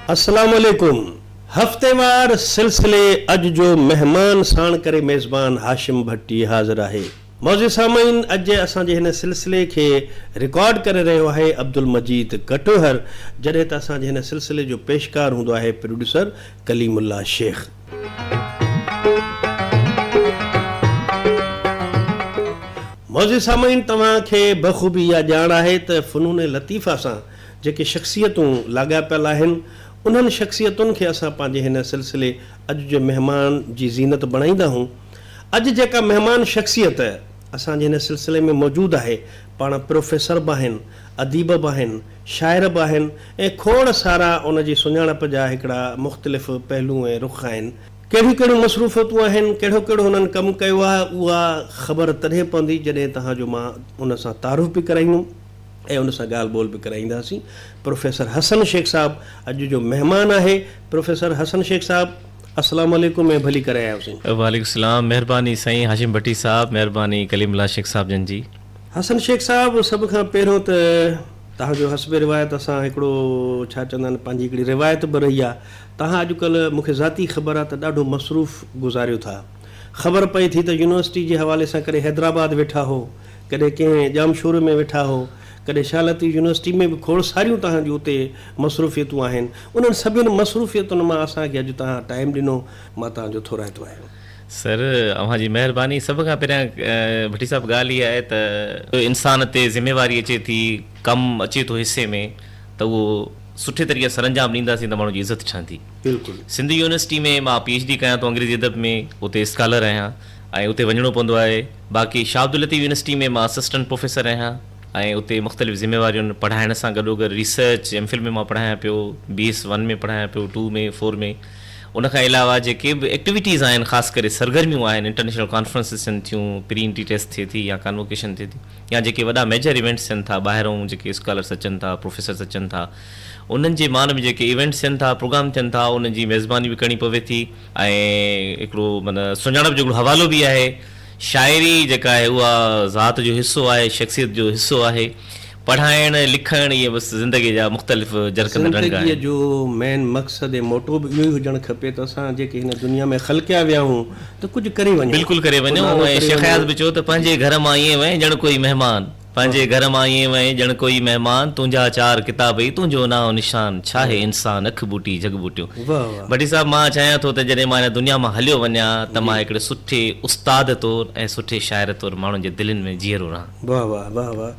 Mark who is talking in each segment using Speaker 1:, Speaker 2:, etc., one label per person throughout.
Speaker 1: अस्सलाम वालेकुम। हफ़्तेवार सिलसिले अॼु जो महिमान साण करे मेज़बान हाशिम भट्टी हाज़िर आहे। मौज़ूद सामीन, अॼु असांजे हिन सिलसिले खे रिकॉर्ड करे रहियो आहे अब्दुल मजीद कटोहर, जॾहिं त असांजे हिन सिलसिले जो पेशकार हूंदो आहे प्रोड्यूसर कलीमुल्लाह शेख। मौज़ूद सामीन, तव्हांखे बख़ूबी इहा ॼाण आहे त फ़नून लतीफ़ा सां जेके शख़्सियतूं लाॻापियल आहिनि, उन्हनि शख़्सियतुनि खे असां पंहिंजे हिन सिलसिले अॼु जे महिमान जी ज़ीनत बणाईंदा आहियूं। अॼु जेका महिमान शख़्सियत असांजे हिन सिलसिले में मौजूदु आहे, पाण प्रोफेसर बि आहिनि, अदीब बि आहिनि, शाइर बि आहिनि ऐं खोड़ सारा उनजी सुञाणप जा हिकिड़ा मुख़्तलिफ़ पहलू ऐं रुख़ आहिनि। कहिड़ियूं कहिड़ियूं मसरूफ़ियतूं आहिनि, कहिड़ो कहिड़ो हुननि कमु कयो आहे, उहा ख़बर तॾहिं पवंदी जॾहिं तव्हांजो मां उन सां तारुफ़ बि कराईंदुमि ऐं उन सां ॻाल्हि ॿोल बि कराईंदासीं। प्रोफेसर हसन शेख साहब अॼु जो महिमान आहे। प्रोफेसर हसन शेख साहब, अस्सलाम वालेकुम ऐं भली करे आयासीं।
Speaker 2: वालेकुम सलाम, महिरबानी साईं हाशिम भट्टी साहब, महिरबानी कलीमुल्लाह शेख साहब जन जी।
Speaker 1: हसन शेख साहब, सभ खां पहिरियों त तव्हांजो हस्बे रिवायत असां हिकिड़ो छा चवंदा आहिनि, पंहिंजी हिकिड़ी रिवायत बि रही आहे। तव्हां अॼुकल्ह मूंखे ज़ाती ख़बर आहे त ॾाढो मसरूफ़ गुज़ारियो था। ख़बर पई थी त यूनिवर्सिटी जे हवाले सां कॾहिं हैदराबाद वेठा हो, कॾहिं कंहिं जामशोर में वेठा हो, कॾहिं शालती यूनिवर्सिटी में बि खोड़ सारियूं तव्हांजूं उते मसरूफ़ियतूं आहिनि। उन्हनि सभिनि मसरूफ़ियतुनि मां असांखे अॼु तव्हां टाइम ॾिनो, मां तव्हांजो थोराइतो आहियां।
Speaker 2: सर, अव्हांजी महिरबानी। सभ खां पहिरियां भट्टी साहब ॻाल्हि इहा आहे त इंसान ते ज़िम्मेवारी अचे थी, कमु अचे थो हिसे में, त उहो सुठे तरीक़े सां सरंजाम ॾींदासीं त माण्हू जी इज़त ठहंदी।
Speaker 1: बिल्कुलु।
Speaker 2: सिंधी यूनिवर्सिटी में मां PhD कयां थो अंग्रेज़ी अदब में, उते स्कॉलर आहियां ऐं उते वञिणो पवंदो आहे। बाक़ी शाह अब्दुल लतीफ़ यूनिवर्सिटी में मां असिस्टेंट प्रोफेसर आहियां ऐं उते मुख़्तलिफ़ ज़िम्मेवारियुनि पढ़ाइण सां गॾोगॾु रिसर्च MPhil में मां पढ़ायां पियो, BS 1 में पढ़ायां पियो, 2 में, 4 में। उनखां अलावा जेके बि एक्टिविटीज़ आहिनि, ख़ासि करे सरगर्मियूं आहिनि, इंटरनेशनल कॉन्फ्रेंसिस थियनि थियूं, प्री इंटी टेस्ट थिए थी या कॉन्वोकेशन थिए थी, या जेके वॾा मेजर इवेंट्स थियनि था, ॿाहिरों जेके स्कॉलर्स अचनि था, प्रोफेसर्स अचनि था, उन्हनि जे मान में जेके इवेंट्स थियनि था, प्रोग्राम थियनि था, उन्हनि जी मेज़बानी बि करणी पवे थी। ऐं हिकिड़ो माना सुञाणप जो हिकिड़ो हवालो बि आहे। शाइरी जेका आहे उहा ज़ात जो हिसो आहे, शख़्सियत जो हिसो आहे। पढ़ाइण लिखण इहे बसि ज़िंदगी जा मुख़्तलिफ़ जरकन रंग आहिनि।
Speaker 1: ज़िंदगीअ जो मेन मक़सदु ऐं मोटो बि इहो ई हुजणु खपे त असां जेके हिन दुनिया में ख़लकिया विया आहियूं त कुझु करे वञूं।
Speaker 2: बिल्कुलु करे वञूं। ऐं शेख़यात बि चयो त पंहिंजे घर मां ईअं वञे ॼण कोई महिमान, पंहिंजे घर मां ईअं वञे ॼण कोई महिमान, तुंहिंजा 4 किताब ई तुंहिंजो नाओ निशान, छा आहे इंसान, अखि बूटी जग बूटियो। भट्टी साहब, मां चाहियां थो त जॾहिं मां हिन दुनिया मां हलियो वञा त मां हिकिड़े सुठे उस्ताद तौरु ऐं सुठे शाइर तौरु माण्हुनि जे दिलनि में जीअरो रहां।
Speaker 1: वाह वाह वाह वाह,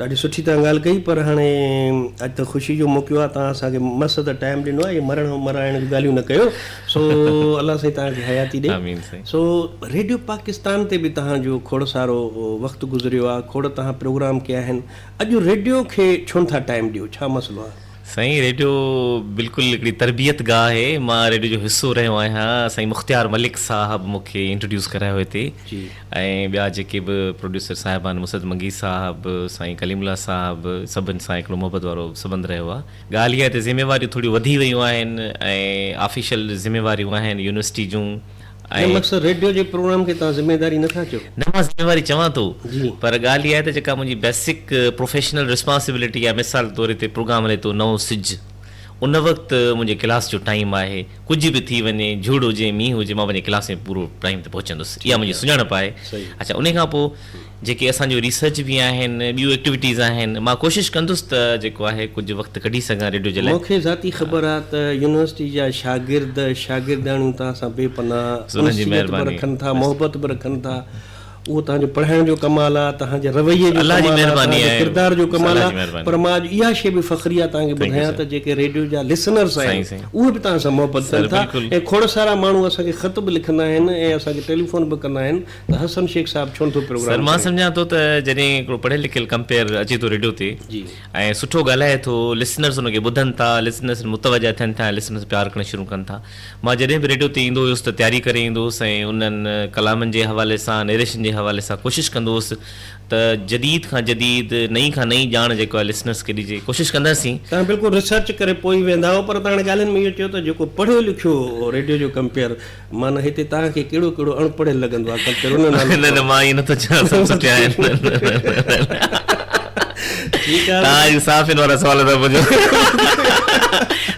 Speaker 1: ॾाढी सुठी तव्हां ॻाल्हि कई। पर हाणे अॼु त ख़ुशी जो मौक़ो आहे, तव्हां असांखे मस त टाइम ॾिनो आहे, इहे मराइण जी ॻाल्हियूं न कयो। सो अलाह साईं तव्हांखे हयाती ॾे। सो रेडियो पाकिस्तान ते बि तव्हांजो खोड़ सारो वक़्तु गुज़रियो आहे, खोड़ तव्हां प्रोग्राम कया आहिनि। अॼु रेडियो खे छो नथा टाइम ॾियो, छा मसइलो आहे?
Speaker 2: साईं, रेडियो बिल्कुलु हिकिड़ी तरबियत गाह आहे। मां रेडियो जो हिसो रहियो आहियां। साईं मुख़्तियार मलिक साहब मूंखे इंट्रोड्यूस करायो हिते, ऐं ॿिया जेके बि प्रोड्यूसर साहिब आहिनि, मुसद मंगी साहब, साईं कलीमुल्लाह साहब, सभिनि सां हिकिड़ो मोहबत वारो सबंध रहियो आहे। ॻाल्हि इहा आहे त ज़िम्मेवारियूं थोरी वधी वियूं आहिनि ऐं ऑफिशियल ज़िम्मेवारियूं आहिनि यूनिवर्सिटी जूं।
Speaker 1: मक़सदु रेडियो जे प्रोग्राम खे तव्हां ज़िम्मेदारी नथा चओ?
Speaker 2: न, मां ज़िम्मेवारी चवां थो, पर ॻाल्हि इहा आहे त जेका मुंहिंजी बेसिक प्रोफेशनल रिस्पॉन्सिबिलिटी आहे, मिसाल तौर ते प्रोग्राम हले थो नओं सिज, उन वक़्तु मुंहिंजे क्लास जो टाइम आहे। कुझु बि थी वञे, झूड़ हुजे, मींहुं हुजे, मां वञी क्लास में पूरो टाइम ते पहुचंदुसि। इहा मुंहिंजी सुञाणप आहे। अच्छा, उन खां पोइ जेके असांजो रिसर्च बि आहिनि, ॿियूं एक्टिविटीज़ आहिनि, मां कोशिशि कंदुसि त जेको आहे कुझु वक़्तु कढी सघां रेडियो जे लाइ। मूंखे
Speaker 1: ज़ाती ख़बर आहे त यूनिवर्सिटी जा शागिर्दाणियूं तव्हां सां बेपनाह रखनि था, मोहबत बि रखनि था। उहो तव्हांजो पढ़ाइण जो कमाल आहे, तव्हांजे रवैये जो कमाल आहे, किरदार जो कमाल आहे। पर मां इहा शइ बि फ़ख़्री आहे तव्हांखे ॿुधायां त जेके रेडियो जा लिसनर्स आहिनि उहे बि तव्हां सां मोहबत कनि था, ऐं खोड़ सारा माण्हू असांखे ख़त बि लिखंदा आहिनि ऐं असांखे टेलीफोन बि कंदा आहिनि त हसन शेख साहब छो नथो प्रोग्राम।
Speaker 2: मां सम्झां थो त जॾहिं हिकिड़ो पढ़ियल लिखियल कंपेयर अचे थो रेडियो ते ऐं सुठो ॻाल्हाए थो, लिसनर्स हुनखे ॿुधनि था, लिसनर्स मुतवजा थियनि था, लिसनर्स प्यार करणु शुरू कनि था। मां जॾहिं बि रेडियो ते ईंदो हुयुसि त तयारी करे ईंदो हुउसि ऐं उन्हनि कलामनि जे हवाले सां, नरेशन जे हवाले सां कोशिशि कंदो हुउसि त जदीद खां जदीद, नई खां नई ॼाण जेको आहे लिसनर्स खे ॾिजे, कोशिशि कंदासीं।
Speaker 1: तव्हां बिल्कुलु रिसर्च करे पोइ वेंदा हो, पर तव्हां ॻाल्हियुनि में इहो चयो त जेको पढ़ियो लिखियो रेडियो जो कंपेयर, माना हिते तव्हांखे कहिड़ो कहिड़ो अणपढ़ियल लॻंदो आहे कंपेयर?
Speaker 2: न, मां ईअं नथो चवां, सभु सुठा आहिनि।
Speaker 1: ठीकु आहे।
Speaker 2: तव्हां साफ़ वारा सवाल था पुछो।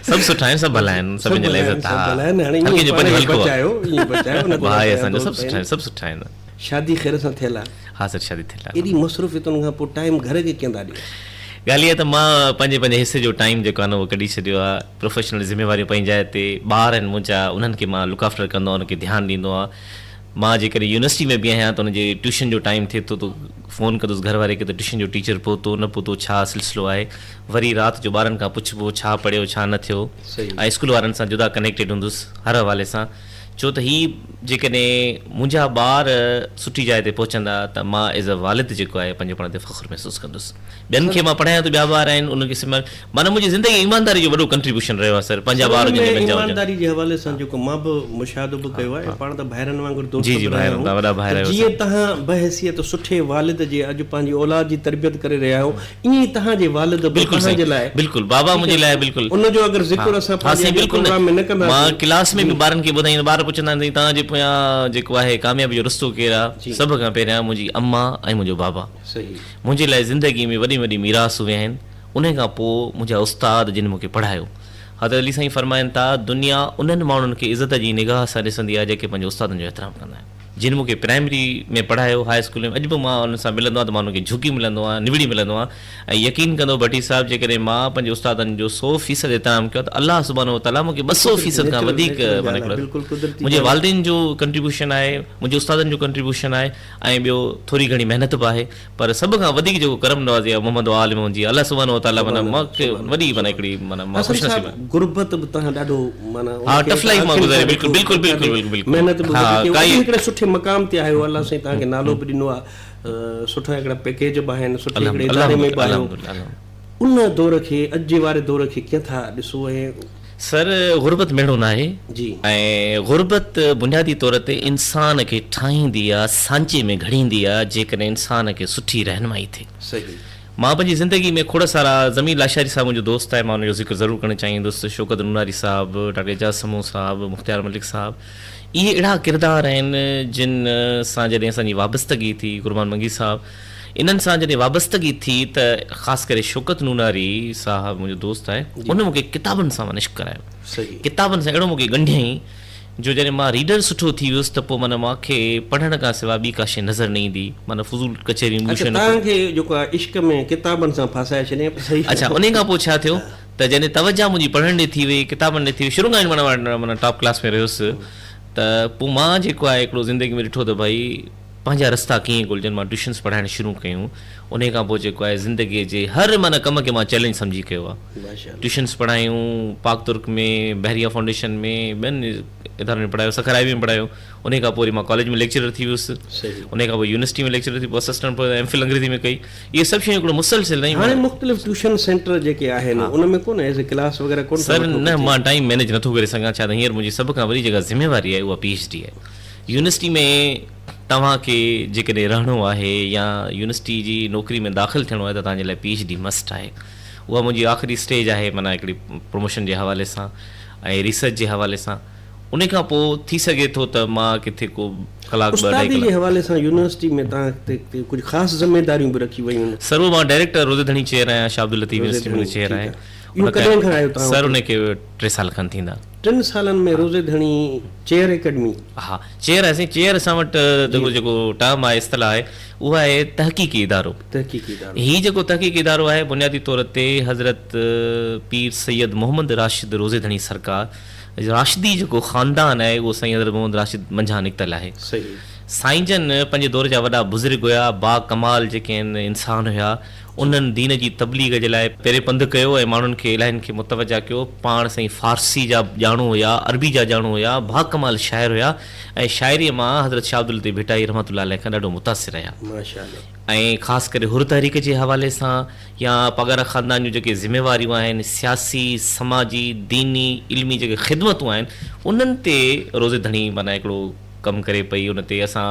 Speaker 2: सभु सुठा आहिनि, सभु भला आहिनि, सभिनि जे लाइ इज़त
Speaker 1: हाणे
Speaker 2: हल्के जो पंज हल्को
Speaker 1: बचायो ईअं बचायो न
Speaker 2: भाई असांजो सभु सुठा आहिनि, सभु सुठा आहिनि।
Speaker 1: शादी ख़ैर सां थियल आहे?
Speaker 2: हा सर, शादी थियल आहे।
Speaker 1: एॾी मसरूफ़ियतुनि खां पोइ टाइम घर खे कीअं था ॾियो?
Speaker 2: ॻाल्हि इहा त मां पंहिंजे पंहिंजे हिसे जो टाइम जेको आहे न उहो कढी छॾियो आहे। प्रोफेशनल ज़िम्मेवारियूं पंहिंजी जाइ ते, ॿार आहिनि मुंहिंजा, उन्हनि खे मां लुक आफ्टर कंदो आहियां, उनखे ध्यानु ॾींदो आहियां। मां जेकॾहिं यूनिवर्सिटी में बि आहियां त उनजे ट्यूशन जो टाइम थिए थो त फ़ोन कंदुसि घर वारे खे त ट्यूशन जो टीचर पहुतो न पहुतो, छा सिलसिलो आहे। वरी राति जो ॿारनि खां पुछिबो छा पढ़ियो छा न थियो, ऐं स्कूल वारनि सां जुदा कनेक्टेड हूंदुसि हर हवाले सां। छो त हीअ जेकॾहिं मुंहिंजा ॿार सुठी जाइ ते पहुचंदा त मां एज़ अ वालिद जेको आहे पंहिंजे पाण ते फ़ख़्रु महसूसु कंदुसि। ॿियनि खे मां पढ़ायां त ॿिया ॿार आहिनि उनखे सिमर, माना मुंहिंजी ज़िंदगी ईमानदारी जो वॾो कंट्रीब्यूशन रहियो आहे सर। पंहिंजा ॿार
Speaker 1: ईमानदारी जे हवाले सां जेको मां बि मुशाहिदो बि कयो आहे, पाण त भाइरनि वांगुरु दोस्त
Speaker 2: जी भाइर वॾा भाइर आहियो।
Speaker 1: जीअं तव्हां बहैसियत सुठे वालिद जे अॼु पंहिंजी औलाद जी तरबियत करे रहिया आहियो, ईअं ई तव्हांजे वालिद तव्हांजे लाइ
Speaker 2: बिल्कुलु बाबा मुंहिंजे लाइ बिल्कुलु
Speaker 1: उनजो अगरि ज़िक्र असां प्रोग्राम में न कंदासीं।
Speaker 2: मां क्लास में बि ॿारनि खे ॿुधाईंदो, ॿार पुछंदा आहिनि तव्हांजे पोयां जेको आहे कामयाबी जो रस्तो केरु आहे, सभ खां पहिरियां मुंहिंजी अम्मा ऐं मुंहिंजो बाबा।
Speaker 1: सही,
Speaker 2: मुंहिंजे लाइ ज़िंदगी में वॾी वॾी मीरास उहे आहिनि। उन खां पोइ मुंहिंजा उस्ताद जिन मूंखे पढ़ायो। हज़रत अली साईं फरमाइनि था दुनिया उन्हनि माण्हुनि खे इज़त जी निगाह सां ॾिसंदी आहे जेके पंहिंजे उस्तादनि जो एतिराम कंदा आहिनि। जिन मूंखे प्राइमरी में पढ़ायो, हाई स्कूल में, अॼु बि मां उन सां मिलंदो आहियां त मां उनखे झुकी मिलंदो आहियां, निविड़ी मिलंदो आहियां। ऐं यकीन कंदो भट्टी साहिबु जेकॾहिं मां पंहिंजे उस्तादनि जो 100% एतिराम कयो त अलाह सुब्हानो तआला मूंखे 200% खां वधीक मुंहिंजे वालिदैन जो कंट्रीब्यूशन आहे, मुंहिंजे उस्तादनि जो कंट्रीब्यूशन आहे, ऐं ॿियो थोरी घणी महिनत बि आहे। पर सभ खां वधीक जेको करम नवाज़ी आहे मोहम्मद आलिम जी, अलाह सुब्हानो तआला माना मूंखे वॾी माना हिकिड़ी माना मां ख़ुशनसीब आहियां।
Speaker 1: गुरबत बि तव्हां ॾाढो माना
Speaker 2: हा टफ लाइफ मां गुज़ारी, बिल्कुलु बिल्कुलु बिल्कुलु बिल्कुलु
Speaker 1: महिनत बि
Speaker 2: हा काई
Speaker 1: हिकिड़े सुठे मक़ाम ते आहियो, अलाह साईं तव्हांखे नालो बि ॾिनो आहे, सुठा हिकिड़ा पैकेज बि आहिनि, सुठे हिकिड़े इदारे में बि आहियो। उन दौर खे अॼु जे वारे दौर खे कीअं था ॾिसो? ऐं
Speaker 2: सर गुरबत मेड़ो न आहे
Speaker 1: जी,
Speaker 2: ऐं गुरबत बुनियादी तौर ते इंसान खे ठाहींदी आहे, सांचे में घड़ींदी आहे जेकॾहिं इंसान खे सुठी रहनुमाई थिए।
Speaker 1: सही,
Speaker 2: मां पंहिंजी ज़िंदगी में खोड़ सारा, ज़मीर लाशारी साहब मुंहिंजो दोस्त आहे, मां हुनजो ज़िक्र ज़रूरु करणु चाहींदुसि, शौकत नूनारी साहब, डॉक्टर एजाज समूह साहब, मुख़्तियार मलिक साहब, इहे अहिड़ा किरदार आहिनि जिन सां जॾहिं असांजी वाबस्तगी थी, कुर्बान मंगी साहब, इन्हनि सां जॾहिं वाबस्तगी थी त ख़ासि करे शौकत नूनारी साहब मुंहिंजो दोस्त आहे, उन मूंखे किताबनि सां मनिश करायो।
Speaker 1: सही,
Speaker 2: किताबनि सां अहिड़ो मूंखे ॻंढियईं जो जॾहिं मां रीडर सुठो थी वियुसि त पोइ माना मूंखे पढ़ण खां सवाइ ॿी का शइ नज़र न ईंदी, माना फुज़ूल कचहरियूं।
Speaker 1: तव्हांखे जेको आहे इश्क में किताबनि सां फासाए छॾियईं।
Speaker 2: अच्छा, उन खां पोइ छा थियो त जॾहिं तवजा मुंहिंजी पढ़ण ॾे थी वई, किताबनि ॾे थी वई, शुरू खां ई माना टॉप क्लास में रहियुसि, त पोइ मां जेको आहे हिकिड़ो ज़िंदगी में ॾिठो त भई पंहिंजा रस्ता कीअं ॻोल्हजनि। मां ट्यूशन्स पढ़ाइणु शुरू कयूं, उन खां पोइ जेको आहे ज़िंदगीअ जे हर माना कम खे मां चैलेंज सम्झी कयो आहे। ट्यूशन्स पढ़ायूं पाक तुर्क में, बहरिया फाउंडेशन में, ॿियनि इदारनि में पढ़ायो, सखर आई में पढ़ायो। उन खां पोइ वरी मां कॉलेज में लेक्चरर थी वियुसि, उन खां पोइ यूनिवर्सिटी में लेक्चरर थी, पोइ असिस्टेंट एमफिल अंग्रेज़ी में कई। इहे सभु शयूं हिकिड़ो मुसलसिल रहियूं।
Speaker 1: हाणे मुख़्तलिफ़ ट्यूशन सेंटर जेके आहिनि उन में कोन एज़ ए क्लास वग़ैरह कोन?
Speaker 2: सर न, मां टाइम मैनेज नथो करे सघां, छा त हींअर मुंहिंजी सभ खां वॾी जेका ज़िम्मेवारी आहे उहा PhD आहे। यूनिवर्सिटी में तव्हांखे जेकॾहिं रहणो आहे या यूनिवर्सिटी जी नौकिरी में दाख़िल थियणो आहे त तव्हांजे लाइ PhD मस्ट आहे। उहा मुंहिंजी आख़िरी स्टेज आहे, माना हिकिड़ी प्रमोशन जे हवाले सां ऐं रिसर्च जे हवाले सां। उन खां पोइ थी सघे थो त मां किथे को कलाक
Speaker 1: उस्तादी जे हवाले सां यूनिवर्सिटी में तव्हां कुझु ख़ासि ज़िम्मेदारियूं बि रखी वयूं?
Speaker 2: सर मां डायरेक्टर रोज़े धणी चेयर आहियां, शाह अब्दुल लतीफ़ यूनिवर्सिटी में चेयर आहियां।
Speaker 1: कॾहिं खां आहियो तव्हां?
Speaker 2: सर उनखे 3 साल खनि थींदा।
Speaker 1: 3 सालनि में रोज़े धणी चेयर एकेडमी? हा,
Speaker 2: चेयर आहे। चेयर असां वटि जेको टर्म आहे, इस्तलाह आहे, उहा आहे तहक़ीक़ी इदारो। हीउ जेको तहक़ीक़ी इदारो आहे बुनियादी तौर ते हज़रत पीर सैयद मोहम्मद राशिद रोज़े धणी सरकार, राशिदी जेको ख़ानदान आहे उहो साईं हज़रत मोहम्मद राशिद मंझां निकितल आहे। साईं जन पंहिंजे दौर जा वॾा बुज़ुर्ग हुया, बा कमाल जेके आहिनि इंसान हुया, उन्हनि दीन जी तबलीग जे लाइ पहिरें पंधु कयो ऐं माण्हुनि खे इलाहियुनि खे मुतवजा कयो। पाण साईं फारसी जा ॼाणू हुया, अरबी जा ॼाणू हुया, बा कमाल शाइर हुया ऐं शाइरीअ मां हज़रत शाह अब्दुल लतीफ़ भिटाई रहमतुल्लाह अलैह खां ॾाढो मुतासिर रहिया। ऐं ख़ासि करे हुर तहरीक जे हवाले सां या पगार ख़ानदान जूं जेके ज़िम्मेवारियूं आहिनि, सियासी, समाजी, दीनी, इल्मी जेके ख़िदमतूं आहिनि, उन्हनि ते रोज़े धणी माना हिकिड़ो कमु करे पई। उन ते असां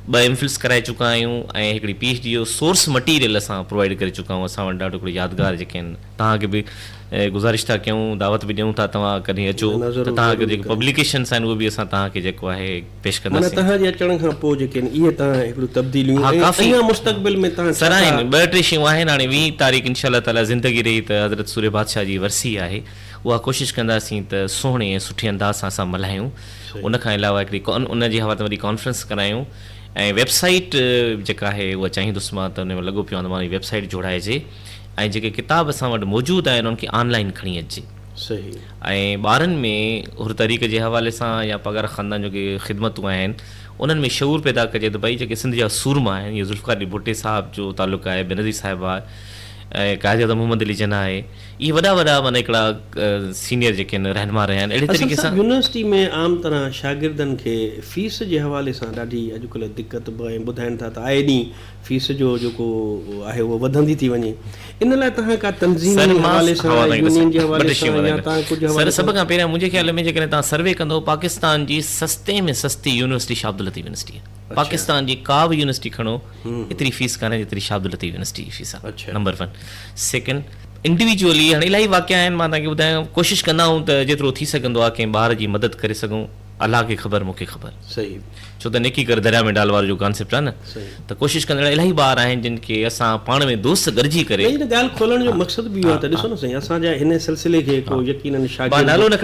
Speaker 2: 2 एमफिल्स कराए चुका आहियूं ऐं हिकिड़ी PhD जो सोर्स मटीरियल असां प्रोवाइड करे चुका आहियूं। असां वटि ॾाढो हिकिड़ो यादगार जेके आहिनि, तव्हांखे बि गुज़ारिश था कयूं, दावत बि ॾियूं था, तव्हां कॾहिं अचो त तव्हांखे जेके पब्लिकेशन्स आहिनि उहे बि असां तव्हांखे जेको आहे पेश
Speaker 1: माना
Speaker 2: कंदासीं।
Speaker 1: तव्हांजे अचण खां पोइ जेके आहिनि इहे तव्हां हिकिड़ो तब्दीलियूं
Speaker 2: हा, काफ़ी
Speaker 1: अञा मुस्तक़बिल में तव्हां
Speaker 2: सर आहिनि। 2-3 शयूं आहिनि। हाणे 20 तारीख़ इंशाअल्लाह ताला ज़िंदगी रही त हज़रत सूर्य बादशाह जी वरसी आहे, उहा कोशिशि कंदासीं त सुहिणे ऐं सुठे अंदाज़ सां असां मल्हायूं। उन खां अलावा हिकिड़ी उन जे हवाले वरी कॉन्फ्रेंस करायूं ऐं वेबसाइट जेका आहे उहा चाहींदुसि मां, त उन में लॻो पियो आहे त मां वेबसाइट जोड़ाइजे ऐं जेके किताब असां वटि मौजूदु आहिनि उन्हनि खे ऑनलाइन खणी अचिजे।
Speaker 1: सही।
Speaker 2: ऐं ॿारनि में हुर तरीक़े जे हवाले सां या पगार ख़ानदान जो के ख़िदमतूं आहिनि उन्हनि में शऊर पैदा कजे त भई जेके सिंध जा सूरमा आहिनि, इहे ज़ुल्फ़िकार अली भुट्टे साहिब जो तालुक़ु आहे, बेनज़ीर साहिबु आहे ऐं क़ाइद मोहम्मद अली जना आहे, इहे वॾा माना हिकिड़ा सीनियर जेके आहिनि रहनुमा रहिया आहिनि। अहिड़े तरीक़े सां
Speaker 1: यूनिवर्सिटी में आम तरह शागिर्दनि खे फीस जे हवाले सां ॾाढी अॼुकल्ह दिक़त बि ऐं ॿुधाइनि था त आए ॾींहुं फीस जो जेको आहे उहो वधंदी थी वञे। इन लाइ तव्हां का तंज़ीम जे हवाले सां, यूनियन जे हवाले सां या तव्हां कुझु
Speaker 2: सर सभ खां पहिरियां मुंहिंजे ख़्याल में जेकॾहिं तव्हां सर्वे कंदो, पाकिस्तान जी सस्ते में सस्ती यूनिवर्सिटी शाह अब्दुल लतीफ़ यूनिवर्सिटी आहे। पाकिस्तान जी का बि यूनिवर्सिटी खणो एतिरी फीस कान्हे जेतिरी शाह अब्दुल लतीफ़ यूनिवर्सिटी जी फीस आहे। नंबर 1। सेकेंड, इंडिविजुअली हाणे इलाही वाक़िया आहिनि, मां तव्हांखे ॿुधायां, कोशिशि कंदा आहियूं त जेतिरो थी सघंदो आहे कंहिं ॿार जी मदद करे सघूं। अलाह खे ख़बर, मूंखे ख़बर।
Speaker 1: सही।
Speaker 2: छो त नेकी कर दरिया में डाल वारो जो कॉन्सेप्ट आहे न, त कोशिशि कंदड़ इलाही ॿार आहिनि जिन खे असां पाण में दोस्त गॾिजी करे
Speaker 1: हिन ॻाल्हि खोलण जो मक़सदु बि इहो आहे त ॾिसो न साईं, असांजा हिन सिलसिले खे को यकीनन
Speaker 2: नालो न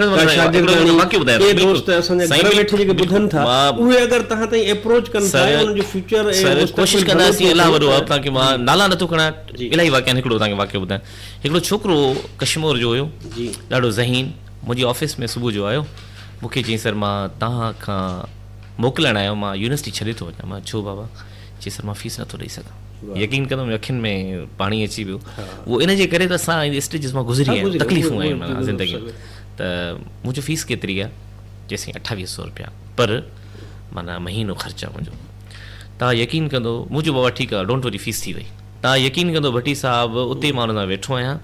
Speaker 1: दोस्त असांजा घर वेठे जेके ॿुधनि था उहे अगरि तव्हां ताईं अप्रोच कनि था उन्हनि जो फ्यूचर
Speaker 2: सर कोशिशि कंदासीं। अलाह वॾो आहे, तव्हांखे मां नाला नथो खणां, इलाही वाक़िया हिकिड़ो तव्हांखे वाक़ियो ॿुधायां। हिकिड़ो छोकिरो कश्मीर जो हुयो, ॾाढो ज़हीन, मुंहिंजी ऑफिस में सुबुह जो आयो, मूंखे चई सर मां तव्हां खां मोकिलण आयो, मां यूनिवर्सिटी छॾे थो वञां। मां छो बाबा? चई सर मां फीस नथो ॾेई सघां। यकीन कंदुमि अखियुनि में पाणी अची वियो। उहो इन जे करे त असां स्टेजिस मां गुज़री आहियूं, तकलीफ़ूं आहियूं माना ज़िंदगी में। त मुंहिंजो फीस केतिरी आहे? चएसि 2800 रुपया पर माना महीनो ख़र्चु आहे मुंहिंजो। तव्हां यकीन कंदो, मुंहिंजो बाबा ठीकु आहे, डोंट वरी, फीस थी वई। तव्हां यकीन कंदो भट्टी साहिबु उते मां हुन सां वेठो आहियां,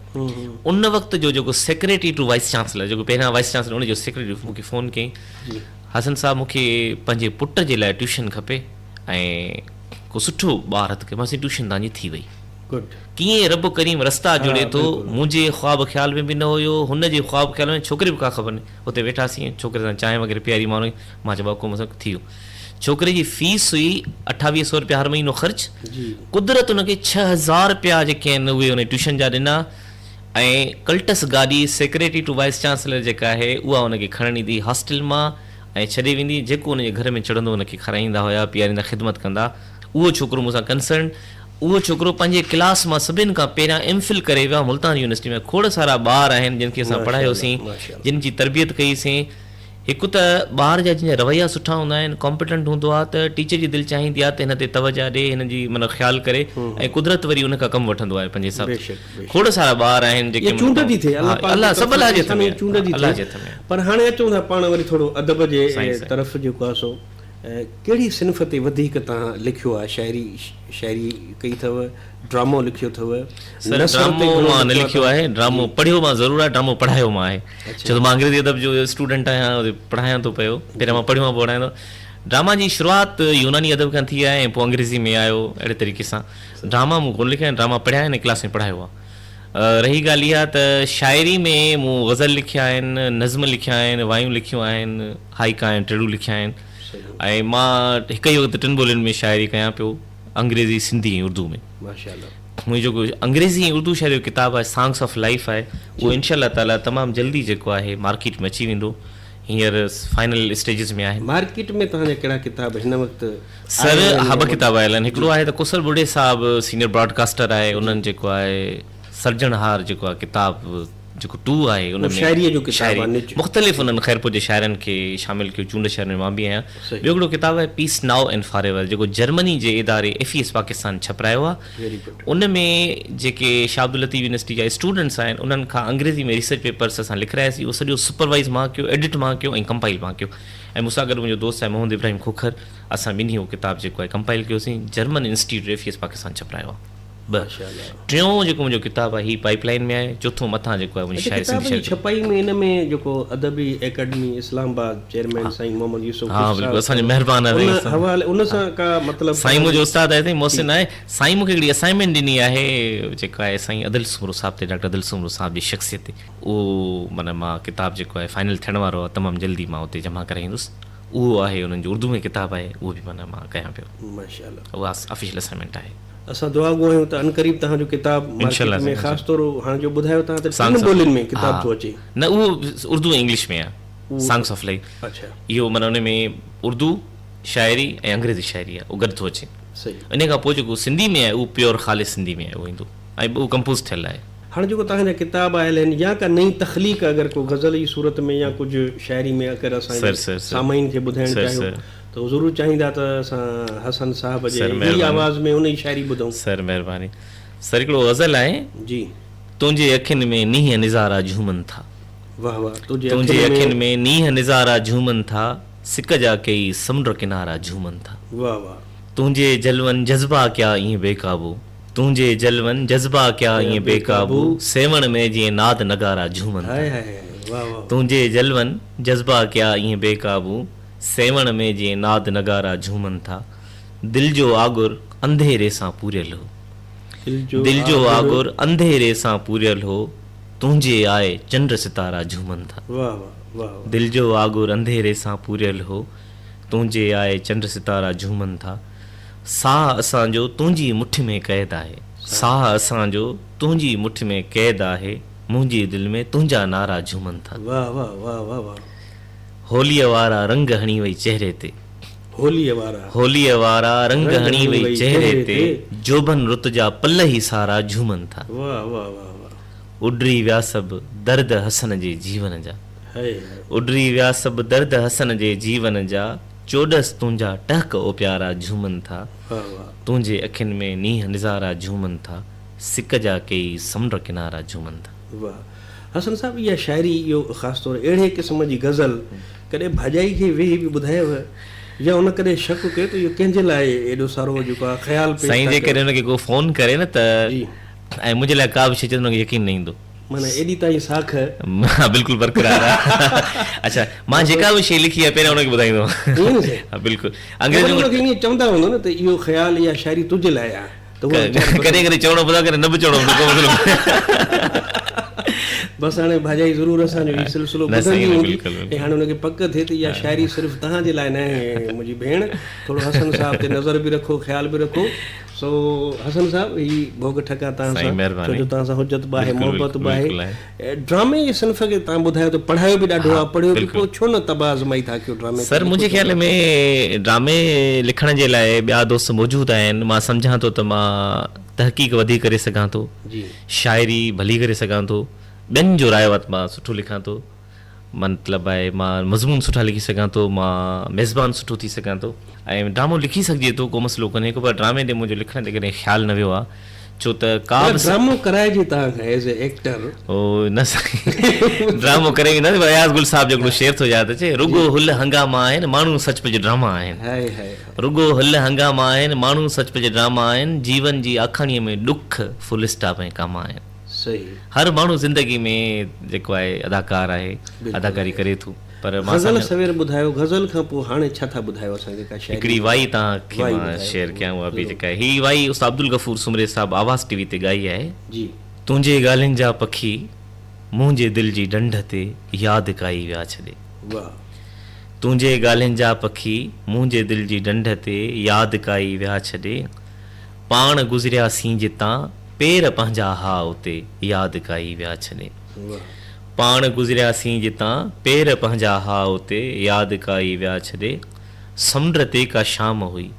Speaker 2: उन वक़्तु जो जेको सेक्रेटरी टू वाइस चांसलर, जेको पहिरियां वाइस चांसलर उनजो सेक्रेटरी मूंखे फ़ोन कयईं, हसन साहिबु मूंखे पंहिंजे पुट जे लाइ ट्यूशन खपे ऐं को सुठो ॿार हथु खे। मां ट्यूशन तव्हांजी थी वई। कीअं रब करीम रस्ता जोड़े थो, मुंहिंजे ख़्वाब ख़्याल में बि न हुयो, हुनजे ख़्वाब ख़्याल में छोकिरे बि का ख़बर न। हुते वेठासीं, छोकिरे सां चांहि वग़ैरह पीआरी, माण्हू मां चयो हुकुम सां थी वियो। छोकिरे जी फीस हुई 2800 रुपया हर महीनो ख़र्च। कुदरत हुनखे 6000 रुपया जेके आहिनि उहे हुन ट्यूशन जा ॾिना ऐं कल्टस गाॾी सेक्रेटरी टू वाइस चांसलर जेका आहे उहा हुनखे खणणु ईंदी हॉस्टल मां ऐं छॾे वेंदी। जेको हुनजे घर में चढ़ंदो हुनखे खाराईंदा हुआ, पीआरींदा, ख़िदमत कंदा। उहो छोकिरो मूंसां कंसर्न, उहो छोकिरो पंहिंजे क्लास मां सभिनि खां पहिरियां एमफिल करे वियो आहे मुल्तान यूनिवर्सिटी में। खोड़ सारा ॿार आहिनि जिन खे असां पढ़ायोसीं, जिन जी तरबियत कईसीं। हिकु त ॿार जा जिन जा रवैया सुठा हूंदा आहिनि, कॉम्पिटेंट हूंदो आहे, त टीचर जी दिलि चाहींदी आहे त हिन ते तवजा ॾे, हिन जी माना ख़्यालु करे, ऐं कुदरत वरी हुन खां कमु वठंदो आहे पंहिंजे हिसाब। खोड़ सारा ॿार आहिनि जेके अलाह सभु अलाह जे हथ में।
Speaker 1: पर हाणे अचूं था पाण वरी थोरो अदब जे तरफ़ जेको आहे सो कहिड़ी सिन्फ़ ते वधीक तव्हां लिखियो आहे? शाइरी कई अथव, ड्रामो लिखियो अथव?
Speaker 2: सर ड्रामो मां न लिखियो आहे, ड्रामो पढ़ियो मां ज़रूरु आहे, ड्रामो पढ़ायो मां आहे। छो त मां अंग्रेज़ी अदब जो स्टूडेंट आहियां, पढ़ायां थो पियो। पहिरियां मां पढ़ियो मां पढ़ायां थो। ड्रामा जी शुरूआति यूनानी अदब खां थी आहे ऐं पोइ अंग्रेज़ी में आयो। अहिड़े तरीक़े सां ड्रामा मूं कोन लिखिया आहिनि, ड्रामा पढ़िया आहिनि, क्लास में पढ़ायो आहे। रही ॻाल्हि इहा त शाइरी में मूं ग़ज़ल लिखिया आहिनि, नज़्म लिखिया आहिनि, वायूं लिखियूं आहिनि, हाइका आहिनि, टेड़ू लिखिया आहिनि। ऐं मां हिकु ई वक़्तु 3 ॿोलियुनि में शाइरी कयां पियो, अंग्रेज़ी, सिंधी ऐं उर्दू में। मुंहिंजो जेको अंग्रेज़ी ऐं उर्दू शाइरी जो किताबु आहे, सांग्स ऑफ लाइफ आहे, उहो इंशाअल्लाह ताला तमामु जल्दी जेको आहे मार्केट में अची वेंदो। हींअर फाइनल स्टेजिस में आहे।
Speaker 1: मार्केट में तव्हांजा कहिड़ा किताब हिन वक़्तु?
Speaker 2: सर हा 2 किताब आयल आहिनि। हिकिड़ो आहे त कुशल बुढ़े साहिबु सीनियर ब्रॉडकास्टर आहे, उन्हनि जेको आहे सर्जनहार जेको आहे किताबु जेको 2 आहे, उन में
Speaker 1: शाइरीअ जो किताब आहे,
Speaker 2: मुख़्तलिफ़ उन्हनि ख़ैरपुर जे शाइरनि खे शामिल कयो, चूंड शहर में मां बि आहियां। ॿियो हिकिड़ो किताबु आहे पीस नाउ एंड फॉर एवर, जेको जर्मनी जे इदारे FES पाकिस्तान छपरायो आहे। उन में जेके शाह अब्दुल लतीफ़ यूनिवर्सिटी जा स्टूडेंट्स आहिनि उन्हनि खां अंग्रेज़ी में रिसर्च पेपर्स असां लिखायासीं। उहो सॼो सुपरवाइज़ मां कयो, एडिट मां कयो ऐं कंपाइल मां कयो। ऐं मूंसां गॾु मुंहिंजो दोस्त आहे मोहम्मद इब्राहिम खोखर, असां ॿिन्ही उहो किताबु जेको आहे कंपाइल कयोसीं, जर्मन इंस्टीट्यूट FES पाकिस्तान छपरायो आहे।
Speaker 1: माशाल्लाह।
Speaker 2: टियों जेको मुंहिंजो किताबु आहे ही पाइपलाइन में आहे, चोथों मथां जेको आहे मुंहिंजी
Speaker 1: अच्छा,
Speaker 2: शाइरी
Speaker 1: किताब
Speaker 2: सिंधी
Speaker 1: जी
Speaker 2: शाइरी।
Speaker 1: छपाई में इन में जेको अदबी एकेडमी इस्लामाबाद चेयरमैन साईं मोहम्मद यूसुफ
Speaker 2: हा
Speaker 1: साहब,
Speaker 2: बिल्कुलु असांजो महिरबानी आहे
Speaker 1: उन
Speaker 2: साईं।
Speaker 1: हवाले उन सां का मतिलबु
Speaker 2: साईं मुंहिंजो उस्ताद आहे साईं मोहसिन आहे। साईं मूंखे हिकिड़ी असाइनमेंट ॾिनी आहे जेका आहे साईं अदिल सुमरो साहिब ते, डॉक्टर अदिल सुमरो साहिब जी शख़्सियत ते। उहो माना मां किताबु जेको आहे फाइनल थियण वारो आहे, तमामु जल्दी मां उते जमा कराईंदुसि। उहो आहे उन्हनि जो उर्दू में किताबु आहे, उहो बि माना मां कयां पियो।
Speaker 1: माशाल्लाह।
Speaker 2: उहा ऑफिशियल असाइनमेंट आहे।
Speaker 1: असां दुआ घुरायूं त अनकरीब तव्हांजो किताब
Speaker 2: इंशाल्लाह
Speaker 1: में
Speaker 2: साईं,
Speaker 1: ख़ासि तौर हाणे जो ॿुधायो तव्हां त
Speaker 2: सांग्स
Speaker 1: टिनि
Speaker 2: ऑफ-
Speaker 1: ॿोलियुनि में किताब
Speaker 2: हा।
Speaker 1: थो अचे।
Speaker 2: न उहो उर्दू ऐं इंग्लिश में आहे, सांग्स ऑफ लाइफ।
Speaker 1: अच्छा,
Speaker 2: इहो माना उन में उर्दू शाइरी ऐं अंग्रेज़ी शाइरी आहे, उहो गॾु थो अचे।
Speaker 1: सही।
Speaker 2: इन खां पोइ जेको सिंधी में आहे उहो प्योर ख़ालिस सिंधी में आहे, उहो ईंदो ऐं उहो कंपोज़ थियल आहे।
Speaker 1: हाणे जेको तव्हांजा किताब आयल आहिनि या का नई तख़लीक़ अगरि को गज़ल जी सूरत में या कुझु शाइरी में अगरि
Speaker 2: सर,
Speaker 1: असांजे
Speaker 2: सर, सर।
Speaker 1: सामाईन खे ॿुधाइणु
Speaker 2: सर,
Speaker 1: चाहियो
Speaker 2: सर।
Speaker 1: त उहो ज़रूरु चाहींदा त असां हसन साहब जे
Speaker 2: सर,
Speaker 1: ही
Speaker 2: महिरबानी।
Speaker 1: आवाज़ में उन जी शाइरी ॿुधूं।
Speaker 2: सर महिरबानी। सर हिकिड़ो गज़ल आहे,
Speaker 1: जी,
Speaker 2: तुंहिंजे अखियुनि में नीह निज़ारा झूमनि था,
Speaker 1: वाह वाह।
Speaker 2: तुंहिंजे अखियुनि में नीह निज़ारा झूमनि था, सिक जा कई समुंड किनारा झूमनि था।
Speaker 1: वाह वाह।
Speaker 2: तुंहिंजे जलवन जज़्बा क्या ईअं बेकाबू, तुंहिंजे जलवन जज़्बा क्या ईअं बेकाबू, सेवण में जीअं नाद नगारा झूमनि
Speaker 1: हाय
Speaker 2: था।
Speaker 1: हाय, वाह वाह।
Speaker 2: तुंहिंजे जलवन जज़्बा क्या ईअं बेकाबू, सेवण में जीअं नाद नगारा झूमनि था। दिल जो आगुर अंधेरे सां पूरियल हो, दिल जो आगुर अंधेरे सां पूरियल हो, तुंहिंजे आए चंड सितारा झूमनि था।
Speaker 1: वाह वाह वाह वाह।
Speaker 2: दिल जो आगुर अंधेरे सां पूरियल हो, तुंहिंजे आए चंड सितारा झूमनि था। साह असांजो तुंहिंजी मुठि में क़ैद आहे, साह असांजो तुंहिंजी मुठि में क़ैद आहे, मुंहिंजी दिलि में तुंहिंजा नारा झूमनि था।
Speaker 1: वाह वाह वाह वाह वाह।
Speaker 2: होलीअ वारा रंग हणी वई चेहरे ते,
Speaker 1: होलीअ वारा
Speaker 2: होलीअ वारा रंग हणी वई चेहरे ते, जोबन रुत जा पल ई सारा झूमनि था।
Speaker 1: वाह वाह वाह वाह।
Speaker 2: उडरी विया सभु दर्द हसन जे जीवन जा,
Speaker 1: हाय,
Speaker 2: उडरी विया सभु दर्द हसन जे जीवन जा, चोॾसि तुंहिंजा टहक ओ प्यारा झूमनि था।
Speaker 1: वाह वाह।
Speaker 2: तुंहिंजे अखियुनि में नीह निज़ारा झूमनि था, सिक जा कई समुंड किनारा झूमनि था।
Speaker 1: वाह। हसन साहब, इहा शाइरी, इहो ख़ासि तौर अहिड़े क़िस्म जी गज़ल कॾहिं भाॼाई खे वेही बि ॿुधायव या उन कॾहिं शक कयो त इहो कंहिंजे लाइ एॾो सारो जेको आहे ख़्यालु पेश
Speaker 2: साईं
Speaker 1: था
Speaker 2: जे
Speaker 1: कयो?
Speaker 2: करे हुनखे को फ़ोन करे न
Speaker 1: जी।
Speaker 2: त ऐं मुंहिंजे लाइ का बि शइ चवंदो हुनखे यकीन न ईंदो।
Speaker 1: माना एॾी ताईं साख
Speaker 2: हा बिल्कुलु बरक़रार आहे। अच्छा, मां जेका बि शइ लिखी आहे पहिरियों हुनखे ॿुधाईंदो
Speaker 1: ईअं न साईं?
Speaker 2: हा बिल्कुलु।
Speaker 1: पर
Speaker 2: अंग्रेज़ी
Speaker 1: उनखे ईअं चवंदा हूंदो न त इहो ख़्यालु या शाइरी तुंहिंजे लाइ आहे त उहा
Speaker 2: कॾहिं कॾहिं चवणो पवंदो आहे, कॾहिं न बि चवणो पवंदो आहे।
Speaker 1: बसि हाणे भाॼाई ज़रूरु असांजो हीउ सिलसिलो
Speaker 2: न सही
Speaker 1: ॿुधंदी
Speaker 2: आहे,
Speaker 1: हूंदी
Speaker 2: बिल्कुलु, बिल्कुलु।
Speaker 1: ऐं हाणे हुनखे पक थिए त इहा शाइरी सिर्फ़ु तव्हांजे लाइ न आहे मुंहिंजी भेण, थोरो हसन साहब ते नज़र बि रखो, ख़्यालु बि रखो। सो हसन साहब, ही भोग ठका तव्हां
Speaker 2: साईं,
Speaker 1: सां,
Speaker 2: महिरबानी।
Speaker 1: छो जो तव्हां सां हुजत बि आहे,
Speaker 2: बिल्कुलु,
Speaker 1: मोहबत बि
Speaker 2: बिल्कुलु
Speaker 1: आहे। ड्रामे जे सिन्फ़ खे तव्हां ॿुधायो त पढ़ायो बि ॾाढो आहे, पढ़ियो बि,
Speaker 2: बिल्कुलु।
Speaker 1: पोइ छो न तबाह आज़माई था कयो ड्रामे खे?
Speaker 2: सर मुंहिंजे ख़्याल में ड्रामे लिखण जे लाइ ॿिया दोस्त मौजूदु आहिनि। मां सम्झां थो त मां तहक़ीक़ वधी करे सघां थो,
Speaker 1: जी
Speaker 2: शाइरी भली करे सघां थो, ॿियनि जो राय वटि मां सुठो लिखां थो, मतिलबु आहे मां मज़मून सुठा लिखी सघां थो, मां मेज़बान सुठो थी सघां थो ऐं ड्रामो लिखी सघिजे थो, को मसइलो कोन्हे को। पर ड्रामे ते मुंहिंजो लिखण ते कॾहिं ख़्यालु न वियो आहे, छो त का बि
Speaker 1: ड्रामो कराइजे तव्हांखां एज़ ए एक्टर?
Speaker 2: ओ न साईं, ड्रामो करे न। अयाज़ गुल साहब जो हिकिड़ो शेर थो यादि अचे, रुगो हुल हंगामा आहिनि, माण्हू सचपच ड्रामा आहिनि।
Speaker 1: हाय हाय।
Speaker 2: रुगो हुल हंगामा आहिनि, माण्हू सचपच ड्रामा आहिनि, जीवन जी आखाणीअ में ॾुख फुल स्टॉप ऐं कम आहिनि।
Speaker 1: सही।
Speaker 2: हर माण्हू ज़िंदगी में जेको आहे अदाकार आहे, अदाकारी करे थो। पर मां
Speaker 1: गज़ल
Speaker 2: सम्झां-
Speaker 1: सवेर ॿुधायो, गज़ल खां पोइ हाणे छा था ॿुधायो असांखे का शाइरी?
Speaker 2: हिकिड़ी वाई तव्हांखे
Speaker 1: वाई
Speaker 2: मां
Speaker 1: ॿुधायो।
Speaker 2: शेयर कयां, उहा बि जेका आहे ही वाई उस्ताद अब्दुल गफ़ूर सुमरे साहब आवाज़ टीवी ते ॻाई आहे।
Speaker 1: जी।
Speaker 2: तुंहिंजे ॻाल्हियुनि जा पखी मुंहिंजे दिलि जी ढंढ ते यादि काई विया छॾे,
Speaker 1: वाह।
Speaker 2: तुंहिंजे ॻाल्हियुनि जा पखी मुंहिंजे दिलि जी ढंढ ते यादि काई विया छॾे, पाण गुज़रियासीं जितां पेर पंहिंजा हा उते यादि काई विया छॾे,
Speaker 1: वाह।
Speaker 2: पाण गुज़रियासीं जितां पेर पंहिंजा हा उते यादि काई विया छॾे, समुंड ते का शाम हुई,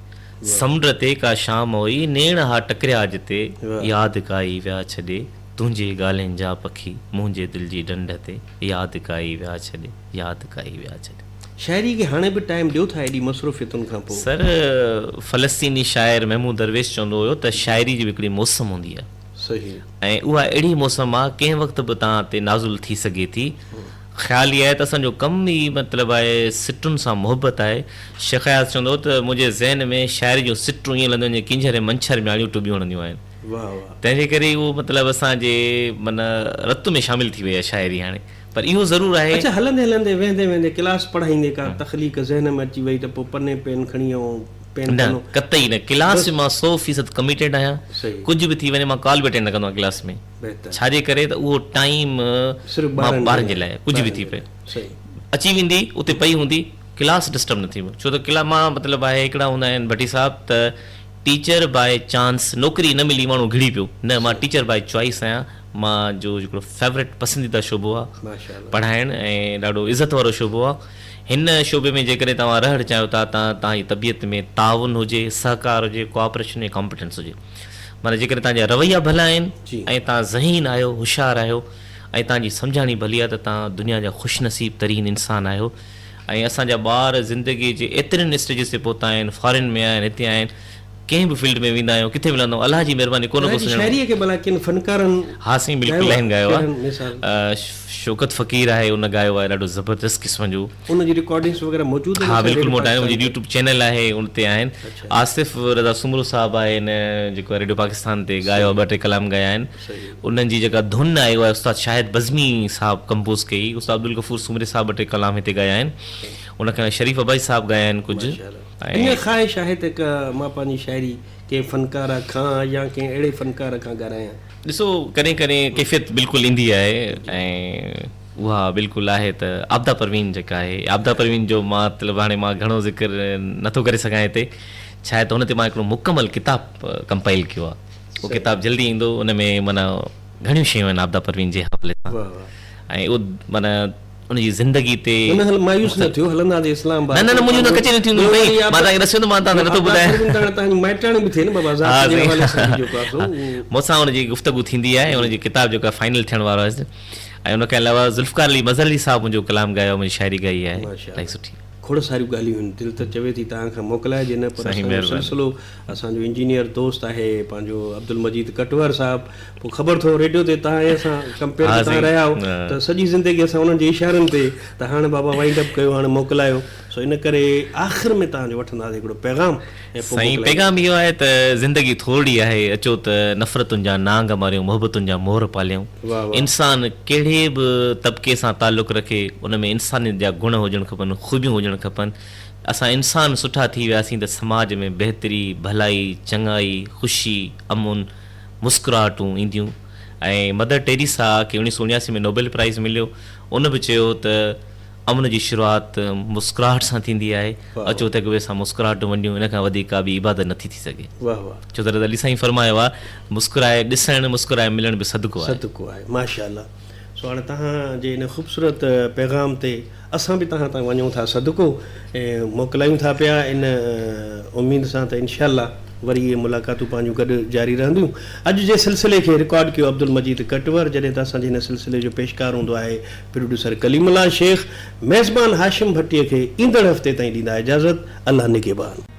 Speaker 2: समुंड ते का शाम हुई, नेण हा टकरिया जिते यादि काई विया छॾे, तुंहिंजे ॻाल्हियुनि जा पखी मुंहिंजे दिलि जी ढंढ ते यादि काई विया छॾे, यादि काई विया छॾे।
Speaker 1: शाइरी खे हाणे बि टाइम ॾियो था एॾी मसरूफ़ियतुनि खां पोइ?
Speaker 2: सर फ़लस्तीनी शाइर महमूद दरवेश चवंदो हुयो त शाइरी जी बि हिकिड़ी मौसम हूंदी आहे,
Speaker 1: सही।
Speaker 2: ऐं उहा अहिड़ी मौसम आहे कंहिं वक़्तु बि तव्हां ते नाज़ुल थी सघे थी। ख़्यालु इहा आहे त असांजो कमु ई मतिलबु आहे सिटुनि सां मुहबत आहे। शेख हयात चवंदो त मुंहिंजे ज़हन में शाइरी जूं सिटूं ईअं लॻंदियूं आहिनि किंजर ऐं मंछर में आड़ियूं टुबियूं हणंदियूं आहिनि।
Speaker 1: वाह वाह
Speaker 2: तंहिंजे करे उहो मतिलबु असांजे माना रत में शामिल थी वई आहे शाइरी हाणे पर इहो ज़रूरु आहे
Speaker 1: अच्छा हलंदे हलंदे वेंदे वेंदे क्लास पढ़ाईंदे का तख़लीक़ ज़हन में अची वई त पोइ पने पेन खणी ऐं पेन
Speaker 2: न
Speaker 1: खणो
Speaker 2: कतई न क्लास में मां 100% कमिटेड आहियां
Speaker 1: सही
Speaker 2: कुझु बि थी वञे मां कॉल बि अटेंड न कंदो आहियां क्लास में
Speaker 1: बहितर
Speaker 2: छाजे करे त उहो टाइम
Speaker 1: सिर्फ़ु
Speaker 2: मां
Speaker 1: ॿारनि
Speaker 2: ॿारनि जे लाइ कुझु बि थी पए
Speaker 1: सही
Speaker 2: अची वेंदी उते पई हूंदी क्लास डिस्टर्ब न थींदो छो त मां मतिलबु आहे हिकिड़ा हूंदा आहिनि भट्टी साहब त टीचर बाय चांस नौकिरी न मिली माण्हू घिड़ी पियो न मां टीचर बाय चॉइस आहियां मां जो हिकिड़ो फेवरेट पसंदीदा शोबो आहे
Speaker 1: माशाअल्लाह
Speaker 2: पढ़ाइणु ऐं ॾाढो इज़त वारो शोबो आहे हिन शोबे में जेकॾहिं तव्हां रहणु चाहियो था तव्हांजी तबियत में ताउन हुजे सहकार हुजे कोऑपरेशन ऐं कॉम्पिटेंस हुजे माना जेकॾहिं तव्हांजा रवैया भला आहिनि
Speaker 1: जी।
Speaker 2: ऐं तव्हां ज़हीन आहियो होशियारु आहियो ऐं तव्हांजी सम्झाणी भली आहे त तव्हां दुनिया जा ख़ुशनसीब तरीन इंसान आहियो ऐं असांजा ॿार ज़िंदगीअ जे एतिरनि स्टेजिस ते पहुता आहिनि फॉरेन में आहिनि हिते आहिनि कंहिं बि फील्ड में वेंदा आहियो किथे मिलंदो अलाह जी महिरबानी कोन को सुञाणो
Speaker 1: शाइरीअ खे भला किन फनकारनि
Speaker 2: हा साईं बिल्कुलु लाइन गायो
Speaker 1: कहिड़नि मिसाल
Speaker 2: आहे शौकत फ़क़ीर आहे उन गायो आहे ॾाढो ज़बरदस्त क़िस्म जो
Speaker 1: उनजी रिकॉर्डिंग्स वग़ैरह मौजूदु
Speaker 2: हा बिल्कुलु मोटा आहिनि मुंहिंजी यूट्यूब चैनल आहे उन ते आहिनि
Speaker 1: अच्छा।
Speaker 2: आसिफ़ रज़ा सुमरू साहब आहिनि जेको आहे रेडियो पाकिस्तान ते गायो आहे 2-3 कलाम ॻाया आहिनि
Speaker 1: सही
Speaker 2: उन्हनि जी जेका धुन आहे उहा उस्ताद शाहिद बज़मी साहब कंपोज़ कई उस्ताद अब्दुल गफ़ूर सुमरे साहब 2-3 कलाम हिते ॻाया आहिनि उनखां शरीफ़ अबाई साहब ॻाया आहिनि कुझु
Speaker 1: हीअं ख़्वाहिश आहे त मां पंहिंजी शाइरी कंहिं फनकार खां या कंहिं अहिड़े फनकार खां ॻाल्हायां
Speaker 2: ॾिसो कॾहिं कॾहिं कैफ़ियत बिल्कुलु ईंदी आहे ऐं उहा बिल्कुलु आहे त आबदा परवीन जेका आहे आबदा परवीन जो मतिलबु हाणे मां घणो ज़िक्र नथो करे सघां हिते छा आहे त हुन ते मां हिकिड़ो मुकमल किताबु कंपाइल कयो आहे उहो किताबु जल्दी ईंदो उन में माना घणियूं शयूं आहिनि आबदा परवीन जे हवाले सां
Speaker 1: वाह वाह
Speaker 2: ऐं उहो माना उनजी ज़िंदगी ते
Speaker 1: हुन हल मायूस न थियो हलंदासीं इस्लामाबाद
Speaker 2: न मुंहिंजो त कचे न थींदो भई मां तव्हांखे रसियो त मां तव्हांखे नथो ॿुधायां
Speaker 1: तव्हांजी माइटाणी बि थिए न बाबा ज़ात जे हवाले सां बि जेको आहे सो
Speaker 2: मूंसां हुनजी गुफ़्तगू थींदी आहे ऐं हुनजी किताबु जेको आहे फाइनल थियण वारो आहे ऐं उनखे अलावा ज़ुल्फ़कार अली मज़हरी साहब मुंहिंजो कलाम ॻायो आहे मुंहिंजी शाइरी ॻाई आहे
Speaker 1: माशाअल्लाह।
Speaker 2: ॾाढी सुठी
Speaker 1: खोड़ सारियूं ॻाल्हियूं आहिनि दिलि त चवे थी तव्हांखां मोकिलाइजे न पर
Speaker 2: साईं
Speaker 1: असांजो
Speaker 2: महिरबानी।
Speaker 1: सिलसिलो असांजो इंजीनियर दोस्त आहे पंहिंजो अब्दुल मजीद कटवर साहब पोइ ख़बर अथव रेडियो ते तव्हां ऐं असां कंपेयर
Speaker 2: हा
Speaker 1: तव्हां
Speaker 2: साईं।
Speaker 1: रहिया हो
Speaker 2: हा।
Speaker 1: त सॼी ज़िंदगी असां उन्हनि जे इशारनि ते त हाणे बाबा वाइंड अप कयो हाणे मोकिलायो सो इन करे आख़िर में तव्हांजो वठंदासीं हिकिड़ो पैगाम ऐं पोइ
Speaker 2: साईं
Speaker 1: मोकिलाईंदासीं।
Speaker 2: पैगाम इहो आहे त ज़िंदगी थोरी आहे अचो त नफ़रतुनि जा नांग मारियूं मोहबतुनि जा मोहर पालियूं
Speaker 1: वाह वाह
Speaker 2: इंसान कहिड़े बि तबिके सां तालुक़ु रखे उन में इंसानियत जा गुण हुजणु खपनि ख़ूबियूं हुजणु खपनि असां इंसान सुठा थी वियासीं त समाज में बहितरी भलाई चङाई ख़ुशी अमुन मुस्कुराहटूं ईंदियूं ऐं मदर टेरेसा खे 1979 में नोबेल प्राइज़ मिलियो उन बि चयो त अमन जी शुरूआति मुस्कुराहट सां थींदी आहे
Speaker 1: वाह।
Speaker 2: अचो त हिक ॿिए सां मुस्कुराहटूं वञूं इन खां वधीक का बि इबादत नथी थी सघे
Speaker 1: वाह वाह
Speaker 2: छो त अली साईं फरमायो आहे मुस्कुराए ॾिसणु मुस्कुराए मिलण बि सदको आहे
Speaker 1: सदको आहे माशाअल्लाह सो हाणे तव्हांजे इन ख़ूबसूरत पैगाम ते असां बि तव्हां तां वञूं था सदको ऐं मोकिलायूं था पिया इन उमेद सां त इनशाअल्लाह वरी इहे मुलाक़ातूं पंहिंजूं गॾु जारी रहंदियूं अॼु जे सिलसिले खे रिकॉर्ड कयो अब्दुल मजीद कटवर जॾहिं त असांजे हिन सिलसिले जो पेशकार हूंदो आहे प्रोड्यूसर कलीमुल्ला शेख मेज़बान हाशिम भट्टीअ खे ईंदड़ हफ़्ते ताईं ॾींदा इजाज़त अल्लाह निगहबान।